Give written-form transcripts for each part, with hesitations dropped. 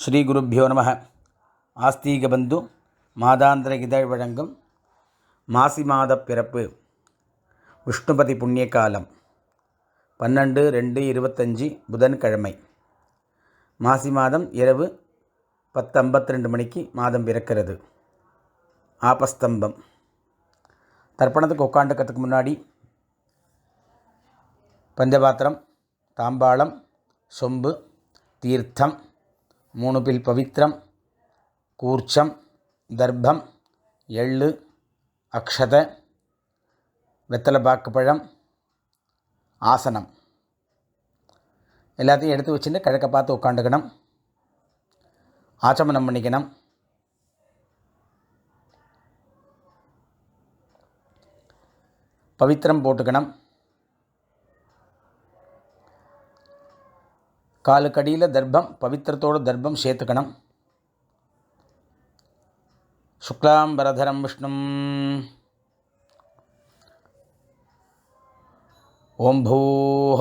ஸ்ரீ குருப்பியோ நம. ஆஸ்தீக பந்து மாதாந்திர இதழ் வழங்கும் மாசி மாத பிறப்பு விஷ்ணுபதி புண்ணிய காலம் 12/2/25 புதன்கிழமை. மாசி மாதம் இரவு 10:52 மணிக்கு மாதம் பிறக்கிறது. ஆபஸ்தம்பம். தர்ப்பணத்துக்கு உட்காந்துக்கிறதுக்கு முன்னாடி பஞ்சபாத்திரம், தாம்பாளம், சொம்பு, தீர்த்தம், 3 பில் பவித்திரம், கூர்ச்சம், தர்ப்பம், எள்ளு, அக்ஷதை, வெத்தலைப்பாக்கு பழம், ஆசனம் எல்லாத்தையும் எடுத்து வச்சுட்டு கிழக்க பார்த்து உட்காந்துக்கணும். ஆச்சமனம் பண்ணிக்கணும். பவித்திரம் போட்டுக்கணும். காலுக்கடியில் தர்ப்பம், பவித்திரத்தோடு தர்ப்பம் சேர்த்துக்கணும். சுக்லாம்பரதரம் விஷ்ணும் ஓம் பூஹ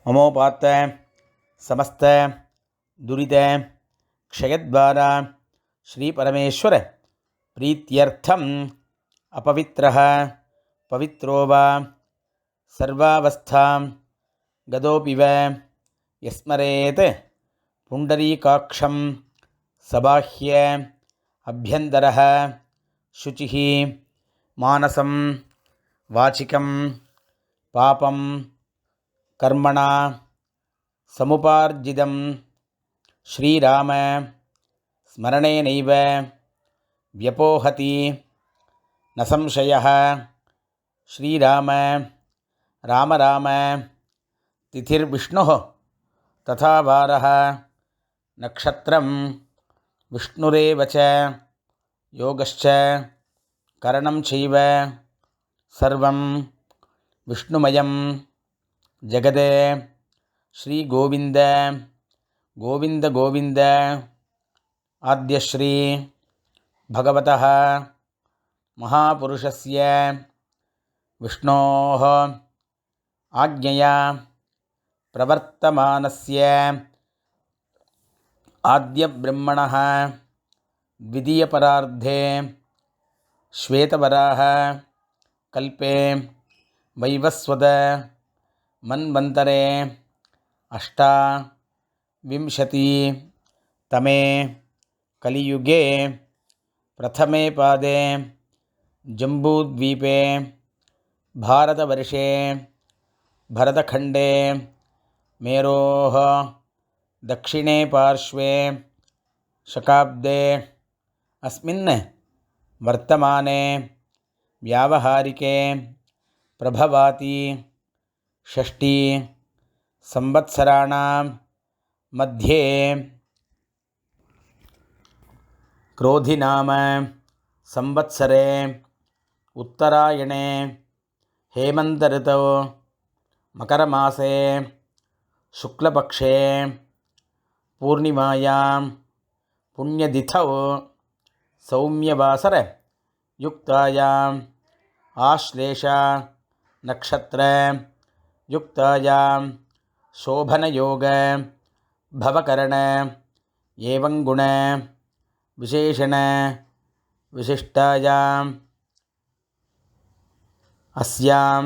மமோபாத்த சமஸ்த துரித க்ஷயத்வாரா ஸ்ரீ பரமேஸ்வர பிரீத்யர்த்தம் அபவித்ரஹ பவித்ரோ வா சர்வாவஸ்தாம் கதோபிவ யஸ்மரேத் புண்டரீகாக்ஷம் சபாஹ்ய அப்யந்தரஹ சுச்சிஹ மானசம் வாச்சிகம் பாபம் கர்மணா சமுபார்ஜிதம் ஸ்ரீராம ஸ்மரணேனைவ வ்யபோஹதி ந சம்சயः. ஸ்ரீராம ராம ராம திதிர்விஷ்ணுः ததா வாரः நக்ஷத்ரம் விஷ்ணுரேவ ச யோகஸ்ச கரணம் சைவ சர்வம் விஷ்ணுமயம் ஜெகதே. ஸ்ரீ கோவிந்த கோவிந்த கோவிந்த ஆத்யஸ்ரீ பகவதः மகாபுருஷஸ்ய விஷ்ணோः ஆக்ஞயா பிரவர்த்தமானஸ்ய ஆத்யப்ரம்மணः த்விதீயபரார்த்தே ஸ்வேதவராஹ கல்பே வைவஸ்வத மன்வந்தரே அஷ்டாவிம்சதி தமே கலியுகே பிரதமே பாதே ஜம்பூத்வீபே பாரதவர்ஷே பரதகண்டே மேரோः தக்ஷிணே பார்ஷ்வே சகாப்தே அஸ்மின் வர்த்தமானே வியாவஹாரிகே பிரபவாதி ஷஷ்டி சம்வத்சராணாம் மத்தியே क्रोधिनाम संवत्सरे उत्तरायणे हेमंत ऋतौ मकरमासे शुक्लपक्षे पूर्णिमायां पुण्यतिथौ सौम्यवासर युक्तायां आश्लेषा नक्षत्र युक्तायां शोभनयोग भवकरण एवं गुण विशेषण विशिष्टायां अस्यां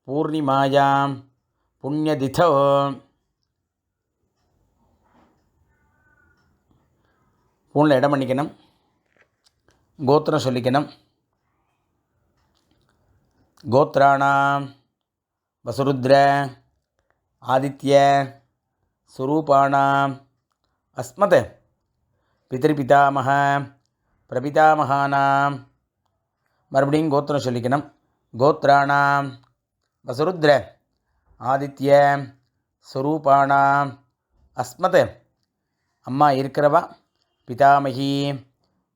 पूर्णिमायां पुण्यतिथौ பூனில் இடம் பண்ணிக்கணும். கோத்திரம் சொல்லிக்கணும். கோத்ராணாம் வசுருத்ர ஆதித்ய சுரூபாணாம் அஸ்மத் பிதೃபிதாமக பிரபிதாமகானாம். மறுபடியும் கோத்திரம் சொல்லிக்கணும். கோத்ராணாம் வசுருத்ர ஆதித்ய ஸ்வரூபாணாம் அஸ்மத் அம்மா இருக்கிறவா பிதாமகி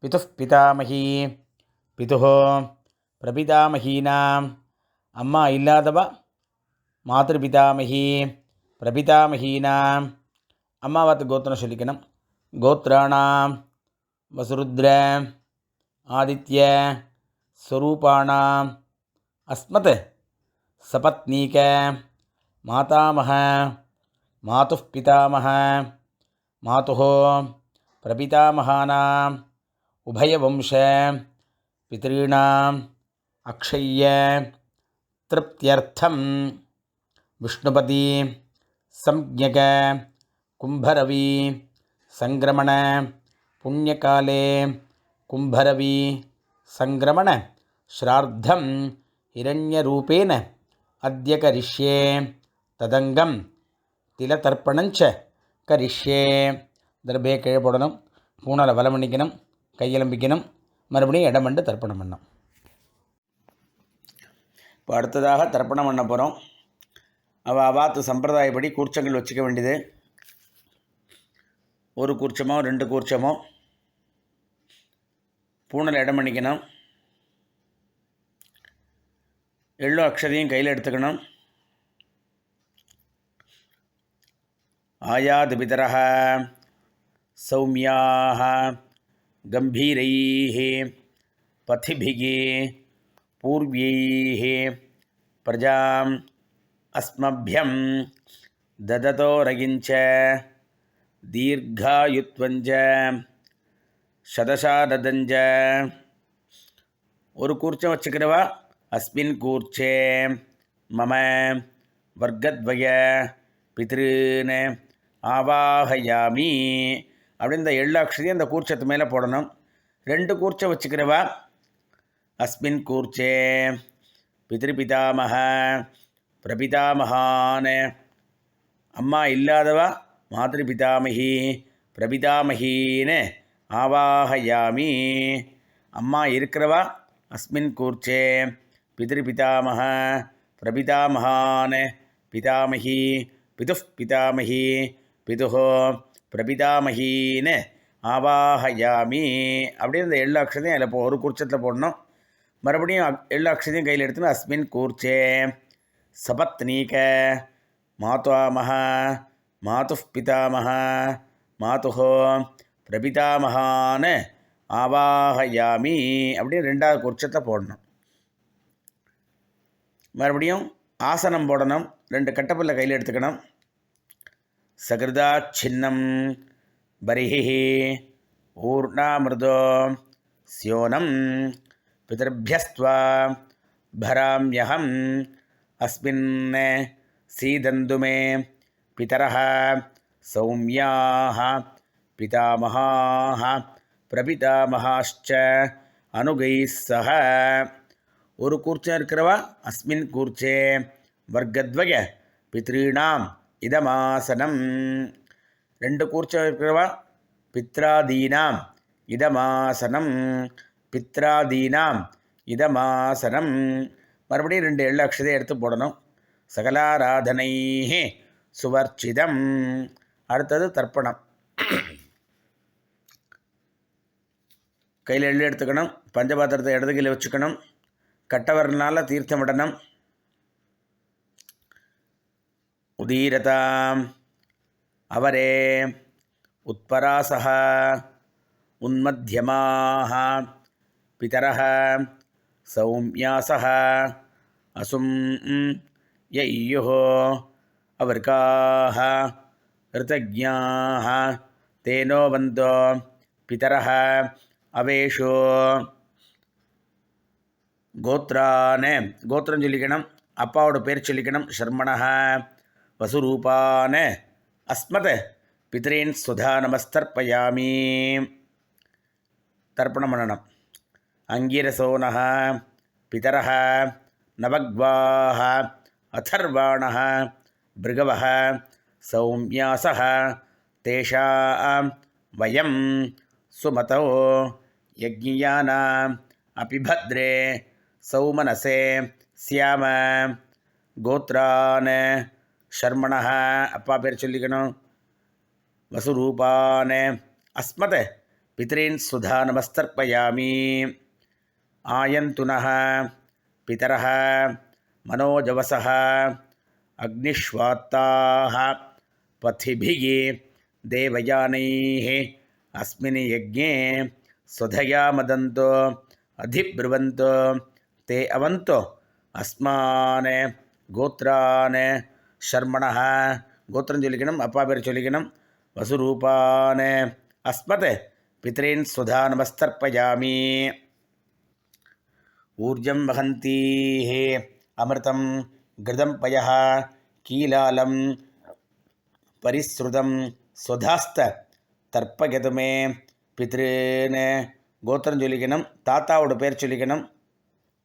பிதுः பிதாமகி பிதுः பிரபிதாமகீனாம் அம்மா இல்லாதவா மாத்ருபிதாமகி பிரபிதாமகீனாம் அம்மாவாத்து கோத்திரம் சொல்லிக்கணும். கோத்ராணாம் வசுருத்ர ஆதித்ய ஸ்வரூபாணாம் அஸ்மத் சபத்னீக மாதாமக மாதுः பிதாமக மாதுः பிரபிதாமகானாம் உபயவம்ச பித்ருணாம் அக்ஷய்ய திருப்தியர்த்தம் விஷ்ணுபதி சம்ஞக கும்பரவி சங்கிரமண புண்ணியகாலே கும்பரவி சங்கிரமண ஸ்ரார்த்தம் ஹிரண்யரூபேன அத்ய கரிஷ்யே ததங்கம் திலதர்ப்பணஞ்ச கரிஷ்யே. தர்பே கீழே போடணும், பூனலை வலம் பண்ணிக்கணும், கையெலம்பிக்கணும், மறுபடியும் இடம் பண்ணி தர்ப்பணம் பண்ணணும். இப்போ அடுத்ததாக தர்ப்பணம் பண்ண போகிறோம். அவாத்து சம்பிரதாயப்படி கூர்ச்சங்கள் வச்சுக்க வேண்டியது. ஒரு கூர்ச்சமோ 2 கூர்ச்சமோ பூனல் இடம் பண்ணிக்கணும். எள்ளு அக்ஷதையும் கையில் எடுத்துக்கணும். ஆயாது பிதரஹ சௌமியாக கம்பீரைः பதிபிः பூர்வைः பிரஜாம் அஸ்மभ्यं தததோ ரகிஞ்ச தீர்காயுத்வஞ்ச சதசாததஞ்ச. ஒரு கூர்ச்சம் வச்சுக்கிறவா அஸ்மின் கூர்ச்சே மம வர்க்கத்வய பித்ருன் ஆவாஹயாமி அப்படின்னு இந்த எள்ளு அக்ஷதையும் அந்த கூர்ச்சத்து மேலே போடணும். 2 கூர்ச்சம் வச்சுக்கிறவா அஸ்மின் கூர்ச்சே பித்ருபிதாமக பிரபிதாமகான், அம்மா இல்லாதவா மாத்ருபிதாமகி பிரபிதாமகின்னு ஆவாஹயாமி. அம்மா இருக்கிறவா அஸ்மின் கூர்ச்சே பித்ருபிதாமக பிரபிதாமகான் பிதாமகி பிதுः பிதாமகி பிதுः பிரபிதாமகின்னு ஆவாஹயாமி அப்படின்னு இந்த எள்ளு அக்ஷதையும் அதில் ஒரு கூர்ச்சத்தில் போடணும். மறுபடியும் எள்ளு அக்ஷதையும் கையில் எடுத்துன்னு அஸ்மின் கூர்ச்சே சபத்னீக மாதாமக மாதுः பிதாமக மாதுः பிரபிதாமகான்னு ஆவாஹயாமி அப்படின்னு 2வது கூர்ச்சத்தை போடணும். மறுபடியும் ஆசனம் போடணும். 2 கட்டப்பல்ல கையில் எடுத்துக்கணும். சகிருதா சின்னம் பரிஹி ஊர்ணாமிருதோ ஸ்யோனம் பிதர்பியஸ்த்வா பராம்யஹம் அஸ்மின் சீதந்து மே பிதரஹ சௌமியாஹ பிதாமஹாஹ பிரபிதாமஹாஷ்ச அனுகைஸ் சஹ. ஒரு கூர்ச்சம் இருக்கிறவா அஸ்மின் கூர்ச்சே வர்க்கத்வய பித்ருணாம் இதமாசனம். 2 கூர்ச்சம் இருக்கிறவா பித்ராதீனாம் இதமாசனம் பித்ராதீனாம் இதமாசனம். மறுபடியும் 2 எள்ளு அக்ஷதை எடுத்து போடணும். சகலாராதனை சுவர்ச்சிதம். அடுத்தது தர்ப்பணம். கையில் எள்ளு எடுத்துக்கணும். பஞ்சபாத்திரத்தை இடது கையில் வச்சுக்கணும். கட்டவரனால் தீர்த்தமிடணும். உதீரதாம் அவரே உத்பராசஹ உன்மத்யமாஹ பிதரஹ சௌமியாசஹ அசும் யய்யுஹ அவர்காஹ ரிதஜ்ஞாஹ தேனோ வந்தோ பிதரஹ அவேஷோ. கோத்ரானே கோத்திரம் சொல்லிக்கணும். அப்பாவோட பேர் சொல்லிக்கணும். ஷர்மணஹ வசுரூபானே அஸ்மத் பித்ரீன் சுதா நமஸ்தர்ப்பயாமி. தர்ப்பணம் பண்ணணும். அங்கீரசோனஹ பிதரஹ நவக்வாஹ அதர்வாணஹ பிருகவஹ சௌமியாசஹ தேஷாம் வயம் சுமதோ யஜ்ஞியானாம் அபிபத்ரே சௌமனசே ஸ்யாம. கோத்ரான் ஷர்மணஹ அப்பா பேர் சொல்லிக்கணும். வசுரூபான் அஸ்மத் பித்ரீன் சுதா நமஸ்தர்ப்பயாமி. ஆயந்துனஹ பிதரஹ மனோஜவசஹ அக்னிஷ்வாத்தாஹ பதிபிः தேவயானைः அஸ்மின் யஜ்ஞே சுதயா மதந்தோ அதிப்ருவந்தோ தே அவந்தோ அஸ்மான் கோத்ரான் ஷர்மணः கோத்திரம் சொல்லிக்கணும், அப்பா பேர் சொல்லிக்கணும். வசுரூபான் அஸ்மத் பித்ரீன் சுதா நமஸ்தர்ப்பயாமி. ஊர்ஜம் வகந்தீः அமிர்தம் கிருதம் பயः கீலாலம் பரிஸ்ருதம் சுதாஸ்த தர்ப்பயதுமே பித்ருன்னு கோத்திரம் சொல்லிக்கணும், தாத்தாவோட பேர் சொல்லிக்கணும்.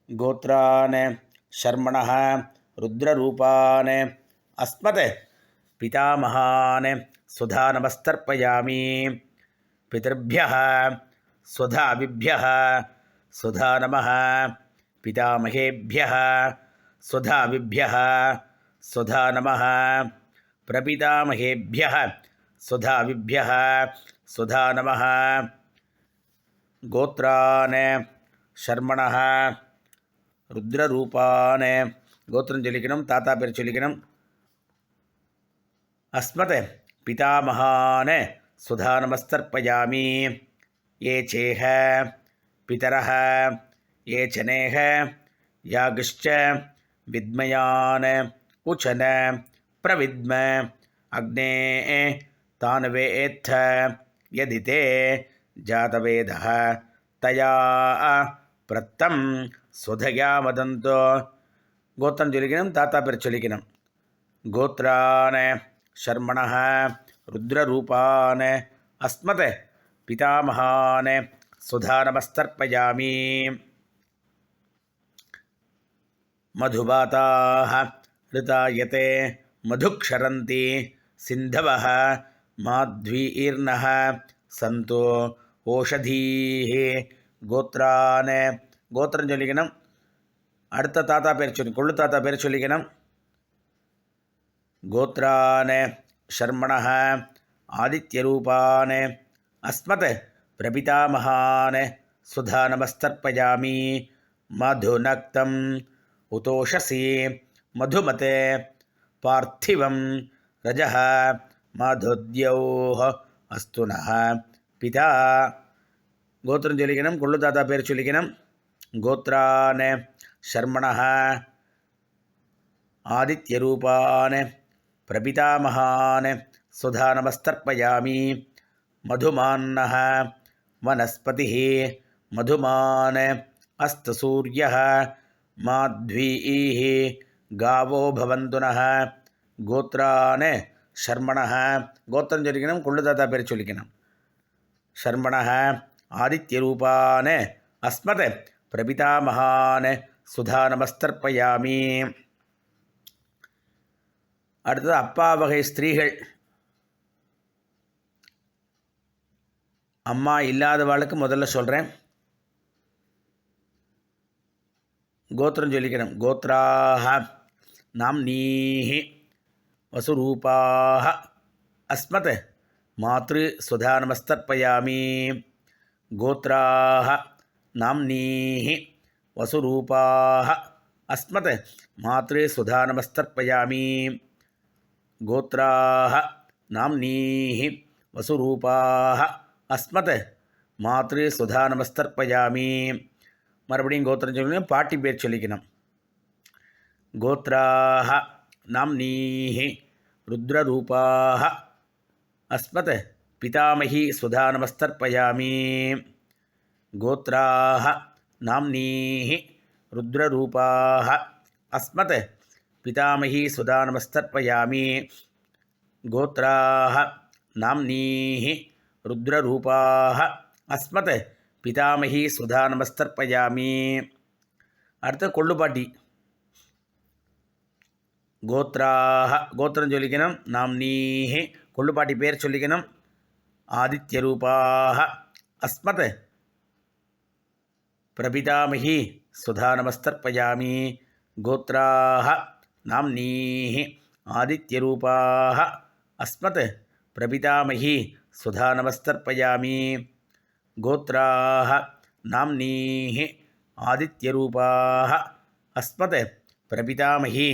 கோத்ரான் ஷர்மணः ருத்ரரூபான் அஸ்மத் பிதாமகான் சுதா நமஸ்தர்ப்பயாமி. பிதர்भ्यः சுதாபிभ्यः சுதா நமः. பிதாமகேभ्यः சுதாபிभ्यः சுதா நமः. பிரபிதாமகேभ्यः சுதாபிभ्यः சுதா நமः. கோத்ரான் ஷர்மணः ருத்ரரூபான் கோத்திரம் சொல்லிக்கணும், தாத்தா பேர் சொல்லிக்கணும். அஸ்மத் பிதாமகான் சுதா நமஸ்தர்ப்பயாமி. ஏ சேஹ பிதரஹ ஏ சனேஹ யாகிஷ்ச வித்மயான் உச்சன பிரவித்ம அக்னே தானவேத்த யதிதே ஜாதவேதः தயா பிரத்தம் சுதயா வதந்தோ. கோத்திரம் சொல்லிக்கணும், தாத்தா பேர் சொல்லிக்கணும். கோத்ரான் ஷர்மணः ருத்ரரூபான் அஸ்மத் பிதாமகான் சுதா நமஸ்தர்ப்பயாமி. மதுபாதாः ரிதாயதே மதுக்ஷரந்தி சிந்தவः மாத்வீர்ணः சந்தோ ஓஷதீः. கோத்ரான் கோத்திரம் சொல்லிக்கணும், அடுத்த தாத்தா பேர் சொல்லி கொள்ளு தாத்தா பேர் சொல்லிக்கணும். கோத்ரான் ஷர்மணः ஆதித்யரூபான் அஸ்மத் பிரபிதாமகான் சுதா நமஸ்தர்ப்பயாமி. மதுநக்தம் உதோஷசி மதுமதே பார்த்திவம் ரஜः மதுத்யோः அஸ்துனः பிதா. கோத்திரம் சொல்லிக்கணும், கொள்ளு தாத்தா பேர் சொல்லிக்கணும். கோத்ரான் ஷர்மணः ஆதித்யரூபான் பிரபிதாமகான் சுதா நமஸ்தர்ப்பயாமி. மதுமான்னः வனஸ்பதிः மதுமான் அஸ்து சூர்யः மாத்வீः காவோ பவந்துனः. கோத்ரான் ஷர்மணः கோத்திரம் சொல்லிக்கணும், கொள்ளு தாத்தா பேர் சொல்லிக்கணும். ஷர்மணः ஆதித்யரூபான் அஸ்மத் பிரபிதாமகான் சுதா நமஸ்தர்ப்பயாமி. அடுத்தது அப்பா வகை ஸ்திரீகள். அம்மா இல்லாதவாளுக்கு முதல்ல சொல்கிறேன். கோத்திரம் சொல்லிக்கணும். கோத்ராஹ நாம்னீஹ வசுரூபாஹ அஸ்மத் மாத்ரு சுதா நமஸ்தர்ப்பயாமி. கோத்ராஹ நாம்னீஹ வசுரூபாஹ அஸ்மத் மாத்ரு சுதா நமஸ்தர்ப்பயாமி. கோத்ராஹ நாம்னீஹ வசுரூபாஹ அஸ்மத் மாத்ரு சுதா நமஸ்தர்ப்பயாமி. மறுபடியும் கோத்திரம் சொல்லணும், பாட்டி பேர் சொல்லிக்கணும். கோத்ராஹ நாம்னீஹ ருத்ரரூபாஹ அஸ்மத் பிதாமகி சுதா நமஸ்தர்ப்பயாமி. கோத்ராஹ நாம்னீஹ ருத்ரரூபாஹ அஸ்மத் பிதாமகி சுதா நமஸ்தர்ப்பயாமி. கோத்ராஹ நாம்னீஹ ருத்ரரூபாஹ அஸ்மத் பிதாமகி சுதா நமஸ்தர்ப்பயாமி. அடுத்து கொள்ளுப்பாட்டி. கோத்ராஹ கோத்திரம் சொல்லிக்கணும், நாம்னீஹ கொள்ளுப்பாட்டி பேர் சொல்லிக்கணும். ஆதித்யரூபாஹ அஸ்மத் பிரபிதாமகி சுதா நமஸ்தர்ப்பயாமி. கோத்ராஹ நாம்னீஹ ஆதித்யரூபாஹ அஸ்மத் பிரபிதாமகி சுதா நமஸ்தர்ப்பயாமி. கோத்ராஹ நாம்னீஹ ஆதித்யரூபாஹ அஸ்மத் பிரபிதாமகி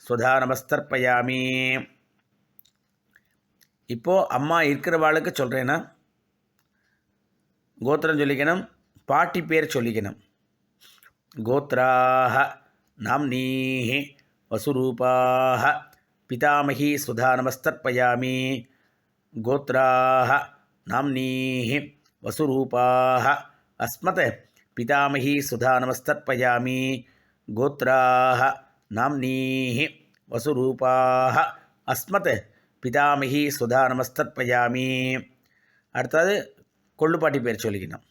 சுதா நமஸ்தர்ப்பயாமி. இப்போது அம்மா இருக்கிறவாளுக்கு சொல்கிறேன்னா கோத்திரம் சொல்லிக்கணும், பாட்டி பேர் சொல்லிக்கணும். கோத்ராஹ நாம்னீஹ வசுரூபாஹ पितामही सुधा नमस्तर्पयामि गोत्राः नाम्नीः वसुरूपाः अस्मत् पितामही सुधा नमस्तर्पयामि गोत्राः नाम्नीः वसुरूपाः अस्मत् पितामही सुधा नमस्तर्पयामि அடுத்தது கொள்ளுப்பாட்டி பேர் சொல்லிக்கணும்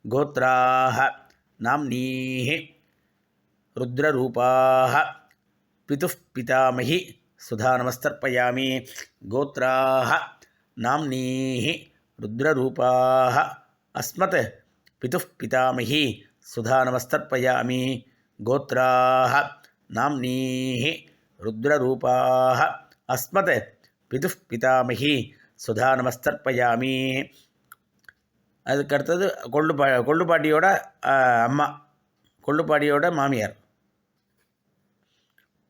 கோத்ராஹ நாம்னீஹ ருத்ரரூபாஹ பிதுः பிதாமஹி சுதா நமஸ்தர்ப்பயாமி கோத்ராஹ நாம்னீஹ ருத்ரரூபாஹ அஸ்மத் பிதுः பிதாமஹி சுதா நமஸ்தர்ப்பயாமி கோத்ராஹ நாம்னீஹ ருத்ரரூபாஹ அஸ்மத் பிதுः பிதாமஹி சுதா நமஸ்தர்ப்பயாமி. அதுக்கடுத்தது கொள்ளுப்பாட்டியோட அம்மா, கொள்ளுப்பாட்டியோட மாமியார்.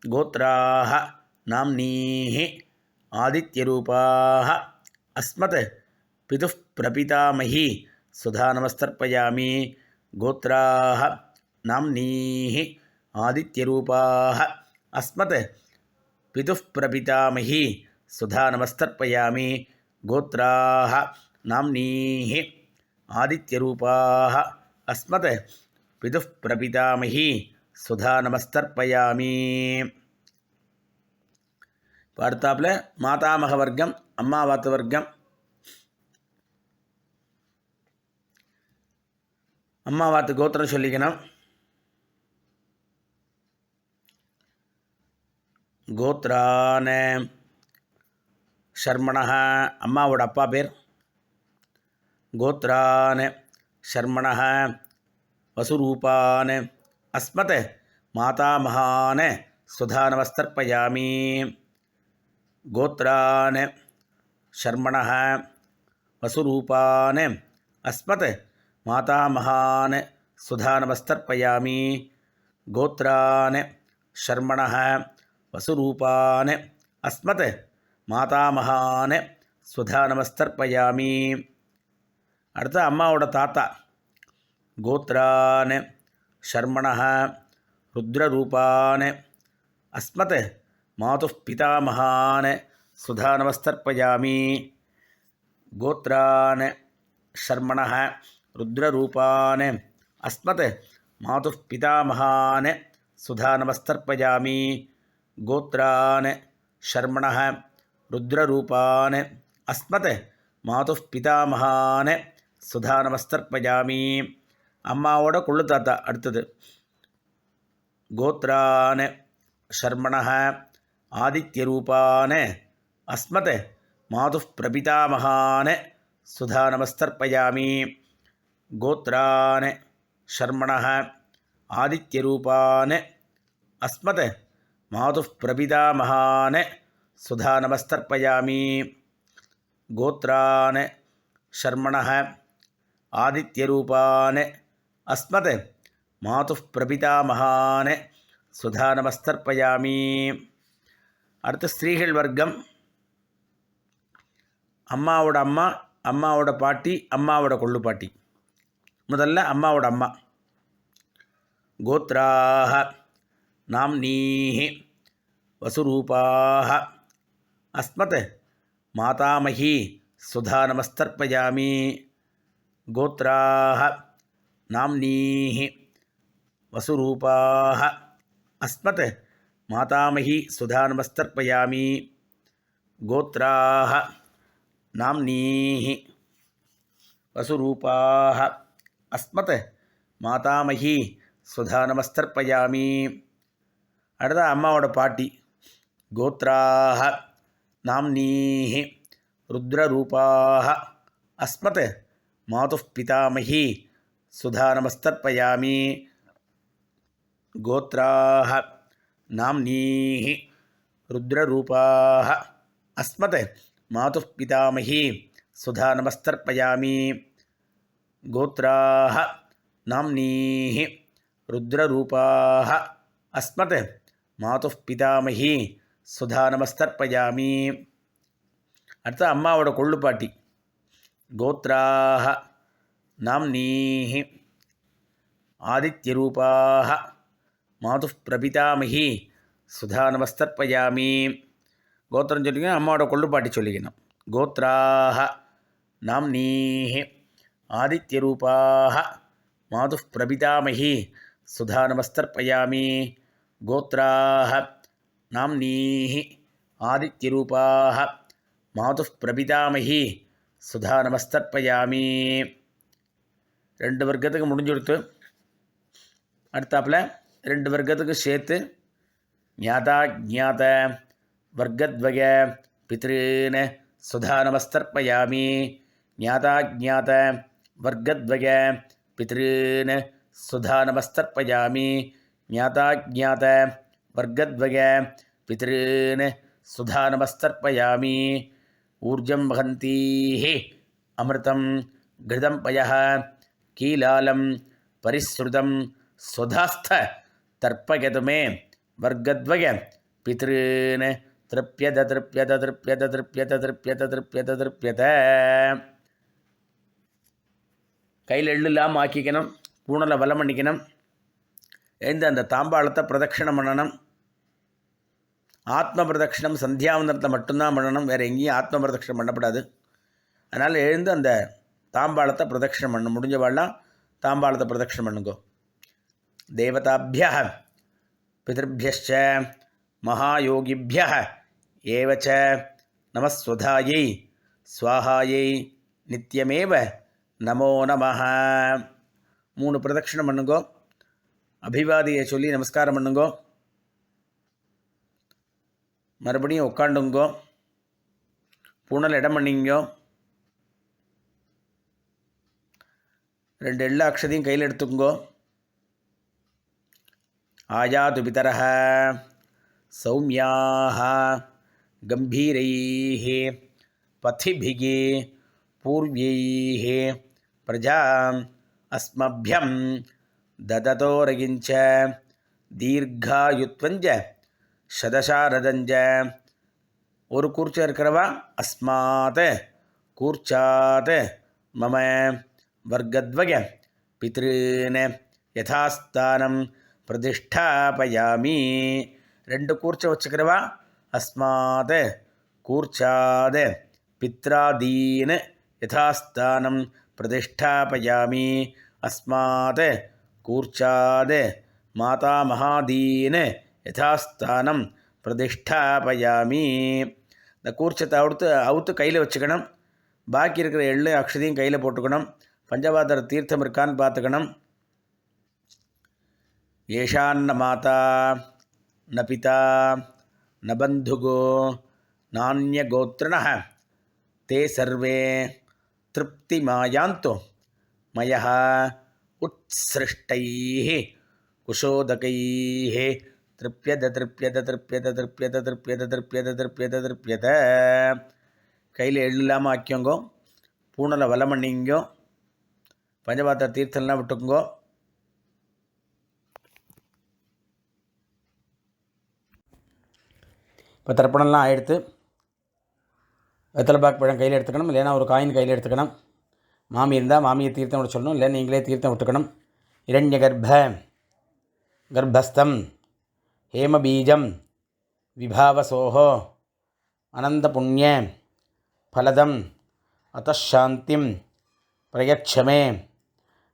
கோத்ராஹ நாம்னீஹ ஆதித்யரூபாஹ அஸ்மத் பிதுः பிரபிதாமஹி சுதா நமஸ்தர்ப்பயாமி கோத்ராஹ நாம்னீஹ ஆதித்யரூபாஹ அஸ்மத் பிதுः பிரபிதாமஹி சுதா நமஸ்தர்ப்பயாமி கோத்ராஹ நாம்னீஹ ஆதித்யரூபாஹ அஸ்மத் பிதுः பிரபிதாமஹி சுதா நமஸ்தர்ப்பயாமி. அடுத்தாப்புல மாதாமக வர்க்கம், அம்மாவாத்து வர்க்கம். அம்மாவாத்து கோத்திரம் சொல்லிக்கணும். கோத்ரான ஷர்மணஹ, அம்மாவோட அப்பா பேர். கோத்ரான் ஷர்மணஹ வசுரூபான் அஸ்மத் மாதாமகான் சுதா நமஸ்தர்ப்பயாமி கோத்ரான் ஷர்மணஹ வசுரூபான் அஸ்மத் மாதாமகான் சுதா நமஸ்தர்ப்பயாமி கோத்ரான் ஷர்மணஹ வசுரூபான் அஸ்மத் மாதாமகான் சுதா நமஸ்தர்ப்பயாமி. அடுத்து அம்மாவோட தாத்தா. கோத்ரான் ஷர்மணஹ ருத்ரரூபான் அஸ்மத் மாதுः பிதாமகான் சுதா நமஸ்தர்ப்பயாமி கோத்ரான் ஷர்மணஹ ருத்ரரூபான் அஸ்மத் மாதுः பிதாமகான் சுதா நமஸ்தர்ப்பயாமி கோத்ரான் ஷர்மணஹ ருத்ரரூபான் அஸ்மத் மாதுः பிதாமகான் சுதா நமஸ்தர்ப்பயாமி. அம்மாவோட கொள்ளு தாத்தா. அடுத்தது கோத்ரான் ஷர்மணஹ ஆதித்யரூபான் அஸ்மத் மாதுः பிரபிதாமகான் சுதா நமஸ்தர்ப்பயாமி கோத்ரான் ஷர்மணஹ ஆதித்யரூபான் அஸ்மத் மாதுः பிரபிதாமகான் சுதா நமஸ்தர்ப்பயாமி கோத்ரான் ஷர்மணஹ ஆதித்யரூபான் அஸ்மத் மாதுः பிரபிதாமகான் சுதா நமஸ்தர்ப்பயாமி. அடுத்து ஸ்திரீகள் வர்க்கம். அம்மாவோட அம்மா, அம்மாவோட பாட்டி, அம்மாவோட கொள்ளுப்பாட்டி. முதல்ல அம்மாவோட அம்மா. கோத்ராஹ நாம்னீஹ வசுரூபாஹ அஸ்மத் மாதாமஹி சுதா நமஸ்தர்ப்பயாமி கோத்ராஹ நாம்னீஹ வசுரூபாஹ அஸ்மத் மாதாமஹி சுதா நமஸ்தர்ப்பயாமி கோத்ராஹ நாம்னீஹ வசுரூபாஹ அஸ்மத் மாதாமஹி சுதா நமஸ்தர்ப்பயாமி. அடுத்த அம்மாவோட பாட்டி. கோத்ராஹ நாம்னீஹ ருத்ரரூபாஹ அஸ்மத் மாதுः பிதாமஹி சுதா நமஸ்தர்ப்பயாமி கோத்ராஹ நாம்னீஹ ருத்ரரூபாஹ அஸ்மத் மாதுः பிதாமஹி சுதா நமஸ்தர்ப்பயாமி கோத்ராஹ நாம்னீஹ ருத்ரரூபாஹ அஸ்மத் மாதுः பிதாமஹி சுதா நமஸ்தர்ப்பயாமி. அடுத்து அம்மாவோட கொள்ளுப்பாட்டி. கோத்ராஹ நாம்னீஹ ஆதித்யரூபாஹ மாதுः பிரபிதாமஹி சுதா நமஸ்தர்ப்பயாமி கோத்திரம் சொல்லிக்கணும், அம்மாவோட கொள்ளுப்பாட்டி சொல்லிக்கணும். கோத்ராஹ நாம்னீஹி ஆதித்யரூபாஹ மாதுः பிரபிதாமஹி சுதா நமஸ்தர்ப்பயாமி. கோத்ராஹ நாம்னீஹி ஆதித்யரூபாஹ மாதுः பிரபிதாமஹி சுதா நமஸ்தர்ப்பயாமி. 2 வர்க்கத்துக்கு முடிஞ்சு கொடுத்து அடுத்தாப்பில் 2 வர்க்கத்துக்கு சேர்த்து ஞாதா ஜாத வர்க்கத்வய பித்ருன் சுதா நமஸ்தர்ப்பயாமி. ஞாதா ஜாத வர்க்கத்வய பித்ருன் சுதா நமஸ்தர்ப்பயாமி. ஞாதா ஜாத வர்க்கத்வய பித்ருன் சுதா நமஸ்தர்ப்பயாமி. ஊர்ஜம் வஹந்தீஹி அமிர்தம் கிருதம் பயः கீலாலம் பரிஸ்ருதம் ஸ்வதாஸ்த தர்ப்பயது மே வர்க்கத்வய பித்ருன் திருப்யத திருப்யத திருப்யத திருப்யத திருப்யத திருப்யத திருப்யத. கையில் எள்ளு இல்லாமல் ஆக்கிக்கணும், பூனலை வலம் பண்ணிக்கணும். எழுந்து அந்த தாம்பாளத்தை பிரதட்சிணம் பண்ணணும். ஆத்ம பிரதட்சிணம் சந்தியாவந்தனத்தை மட்டும்தான் பண்ணணும், வேறு எங்கேயும் ஆத்ம பிரதட்சிணம் பண்ணப்படாது. அதனால் எழுந்து அந்த தாம்பாளத்தை பிரதட்சிணம் பண்ணணும். முடிஞ்சவாள்லாம் தாம்பாளத்தை பிரதட்சிணம் பண்ணுங்கோ. தேவதாபிய பிதர்பியச்ச மகாயோகிபிய ஏவச்ச நமஸ்வதாயை ஸ்வாஹாயை நித்தியமேவ நமோ நமஹ. 3 பிரதட்சிணம் பண்ணுங்கோ. அபிவாதியை சொல்லி நமஸ்காரம் பண்ணுங்கோ. மறுபடியும் உட்காண்டுங்கோ. பூனல் இடம் பண்ணிங்கோ. 2 எள்ளு அக்ஷதையும் கையில் எடுத்துக்கோ. ஆயாது பிதரஹ சௌமியாக கம்பீரைः பதிபிः பூர்வைः பிரஜாம் அஸ்மபியம் தததோரகிஞ்ச தீர்காயுத்வஞ்ச சதசாரதஞ்ச. ஒரு கூர்ச்சம் இருக்கிறவா அஸ்மாத் கூர்ச்சாத் மம வர்க்கத்வய பித்ருன் யதாஸ்தானம் பிரதிஷ்டாபயாமி. 2 கூர்ச்சம் வச்சுக்கிறவா அஸ்மாத் கூர்ச்சாத் பித்ராதீன் யதாஸ்தானம் பிரதிஷ்டாபயாமி. அஸ்மாத் கூர்ச்சாத் மாதாமகாதீன் யதாஸ்தானம் பிரதிஷ்டாபயாமி. இந்த கூர்ச்சத்தை அவுத்து கையில் வச்சுக்கணும். பாக்கி இருக்கிற எள்ளு அக்ஷதையும் கையில் போட்டுக்கணும். பஞ்சபாத்திர தீர்த்தம் இருக்கான்னு பார்த்துக்கணும். ஏஷான்ன மாதா ந பிதா ந பந்துகோ நானிய கோத்ரணः தே சர்வே திருப்திமாயாந்தோ மயः உத்ஸ்ருஷ்டைः குஷோதகைः திருப்யத திருப்யத திருப்யத திருப்யத திருப்யத திருப்யத திருப்யத திருப்யத. கையில் எள்ளு இல்லாமல் ஆக்கியோங்கோ. பூனலை வலம் பண்ணிங்கோ. பஞ்சபாத்திர தீர்த்தம்லாம் விட்டுக்குங்கோ. இப்போ தர்ப்பணம்லாம் ஆகிடுத்து. வெத்தலைப்பாக்கு பழம் கையில் எடுத்துக்கணும், இல்லைன்னா ஒரு காயின் கையில் எடுத்துக்கணும். மாமி இருந்தால் மாமியை தீர்த்தம் விட சொல்லணும், இல்லை நீங்களே தீர்த்தம் விட்டுக்கணும். இரண்ய கர்ப்பஸ்தம் ஹேமபீஜம் விபாவசோஹோ அனந்த புண்ணிய ஃபலதம் அத்தசாந்திம் பிரயட்சமே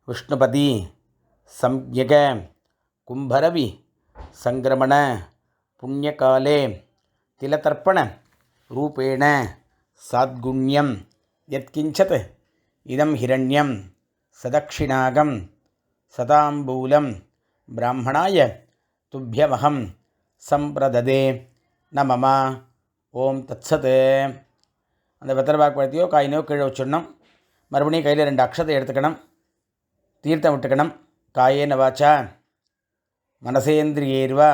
விஷ்ணுபதி சம்யக கும்பரவி சங்கிரமண புண்ணியகாலே திலதர்ப்பண ரூபேண சாத்குண்யம் யத்கிஞ்சத் இதம் ஹிரண்யம் சதக்ஷிணாகம் சதாம்பூலம் பிராமணாய துப்யமஹம் சம்பிரததே ந மம. ஓம் தத்சத். அந்த வெத்தலைப்பாக்கு பழத்தையோ காயினோ கீழே வச்சிடணும். மறுபடியும் கையில் 2 அக்ஷதை எடுத்துக்கணும். தீர்த்தம் விட்டுக்கணும். காயேன வாச்சா மனசேந்திரியேர்வா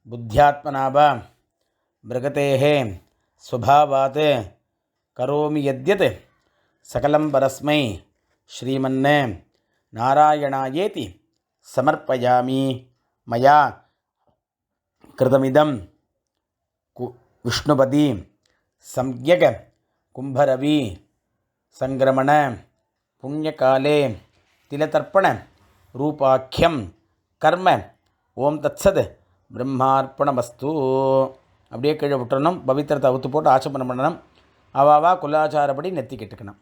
புத்தியாத்மனாவா மிருகதேஹே ஸ்வபாவாத் கரோமி யத்யத் சகலம் பரஸ்மை ஸ்ரீமன்னே நாராயணாயேதி சமர்ப்பயாமி. மயா கிருதமிதம் விஷ்ணுபதி சம்யக கும்பரவி சங்கிரமண புண்ணியகாலே திலதர்ப்பண ரூபாக்கியம் கர்ம. ஓம் தத்சத் பிரம்மார்ப்பணமஸ்து. அப்படியே கீழே விட்டுறணும். பவித்திரத்தை அவுத்து போட்டு ஆச்சமனம் பண்ணணும். அவாவா குலாச்சாரப்படி நெத்தி கெட்டுக்கணும்.